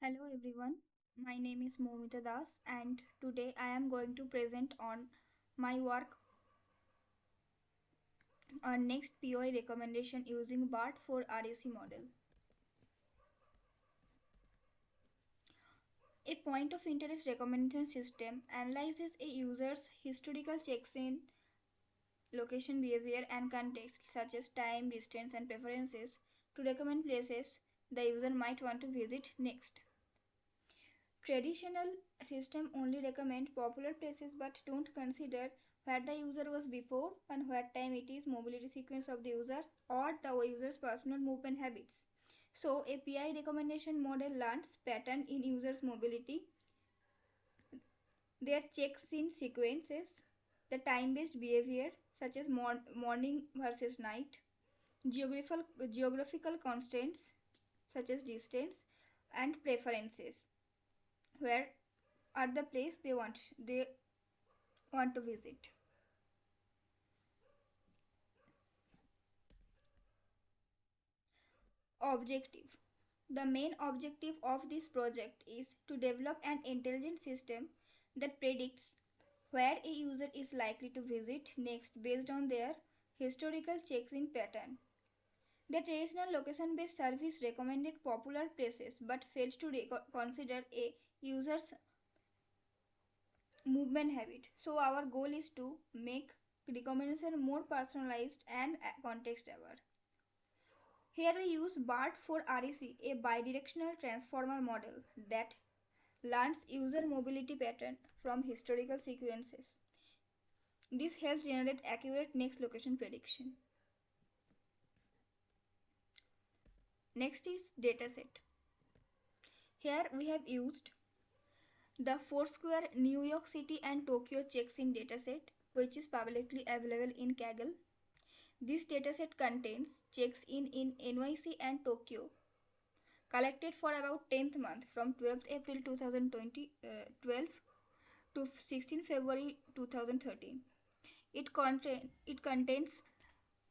Hello everyone, my name is Momita Das and today I am going to present on my work on next POI recommendation using BART for RAC model. A point of interest recommendation system analyzes a user's historical checks in location, behavior and context such as time, distance and preferences to recommend places the user might want to visit next. Traditional systems only recommend popular places but don't consider where the user was before and what time it is, mobility sequence of the user, or the user's personal movement habits. So, a PI recommendation model learns pattern in users' mobility, their checks-in sequences, the time-based behavior such as morning versus night, geographical constraints such as distance, and preferences where are the place they want to visit. Objective. The main objective of this project is to develop an intelligent system that predicts where a user is likely to visit next based on their historical checks-in pattern. The traditional location-based service recommended popular places but failed to consider a user's movement habit. So our goal is to make recommendation more personalized and context aware. Here we use BART for REC, a bidirectional transformer model that learns user mobility pattern from historical sequences. This helps generate accurate next location prediction. Next is dataset. Here we have used the Foursquare New York City and Tokyo checks-in dataset, which is publicly available in Kaggle. This dataset contains checks-in NYC and Tokyo collected for about 10th month from 12th April 2012 to 16 February 2013. It contains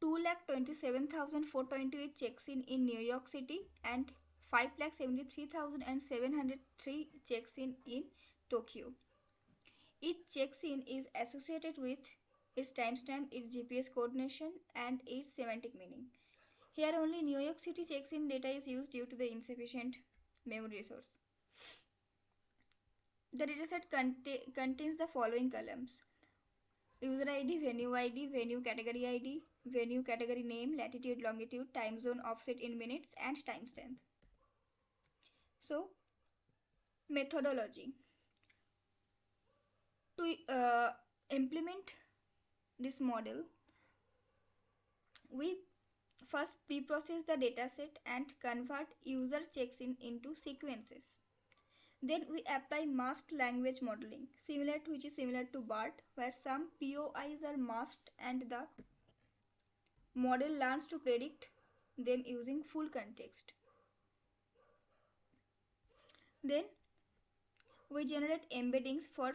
2,27,428 checks-in New York City and 5,73,703 checks-in Tokyo. Each check-in is associated with its timestamp, its GPS coordination, and its semantic meaning. Here only New York City checks-in data is used due to the insufficient memory resource. The dataset contains the following columns: user ID, venue category name, latitude, longitude, time zone offset in minutes, and timestamp. So, methodology. To implement this model, we first pre-process the dataset and convert user checks-in into sequences. Then we apply masked language modeling, which is similar to BART, where some POIs are masked and the model learns to predict them using full context. Then we generate embeddings for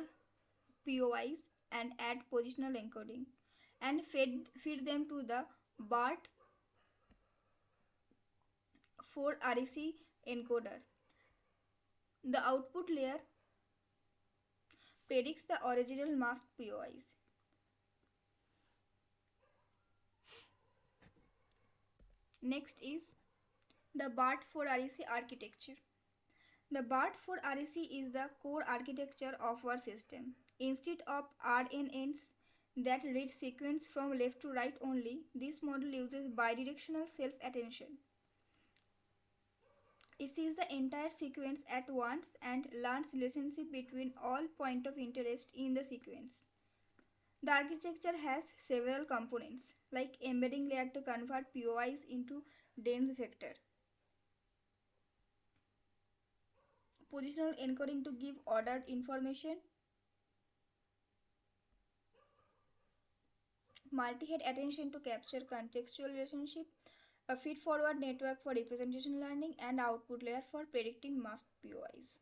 POIs and add positional encoding and feed them to the BART for REC encoder. The output layer predicts the original masked POIs. Next is the BART for REC architecture. The BART for REC is the core architecture of our system. Instead of RNNs that read sequence from left to right only, this model uses bidirectional self-attention. It sees the entire sequence at once and learns relationship between all points of interest in the sequence. The architecture has several components, like embedding layer to convert POIs into dense vector, positional encoding to give ordered information, multi-head attention to capture contextual relationship, a feed-forward network for representation learning, and output layer for predicting masked POIs.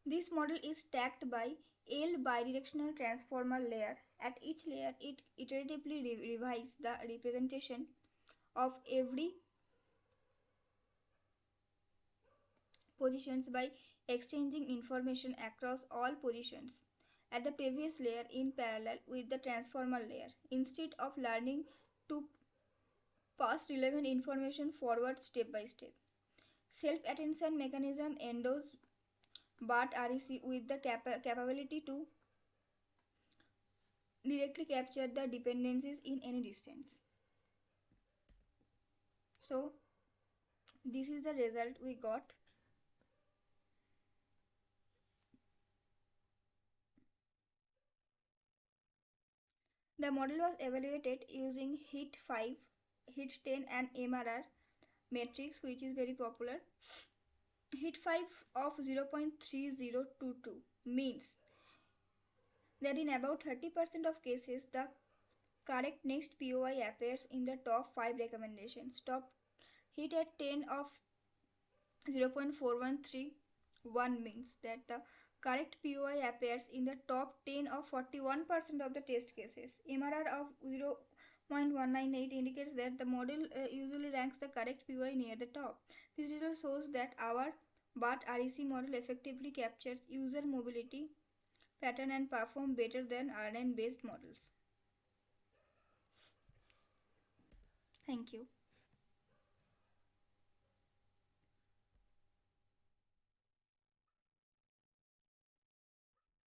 This model is stacked by L bidirectional transformer layer. At each layer, it iteratively revises the representation of every positions by exchanging information across all positions at the previous layer in parallel with the transformer layer instead of learning to pass relevant information forward step by step. Self-attention mechanism endows BART REC with the capability to directly capture the dependencies in any distance. So this is the result we got. The model was evaluated using HIT 5, HIT 10 and MRR matrix, which is very popular. HIT 5 of 0.3022 means that in about 30% of cases the correct next POI appears in the top 5 recommendations. Top HIT at 10 of 0.4131 means that the correct POI appears in the top 10 of 41% of the test cases. MRR of 0.198 indicates that the model usually ranks the correct POI near the top. This result shows that our BART REC model effectively captures user mobility pattern and perform better than RNN based models. Thank you.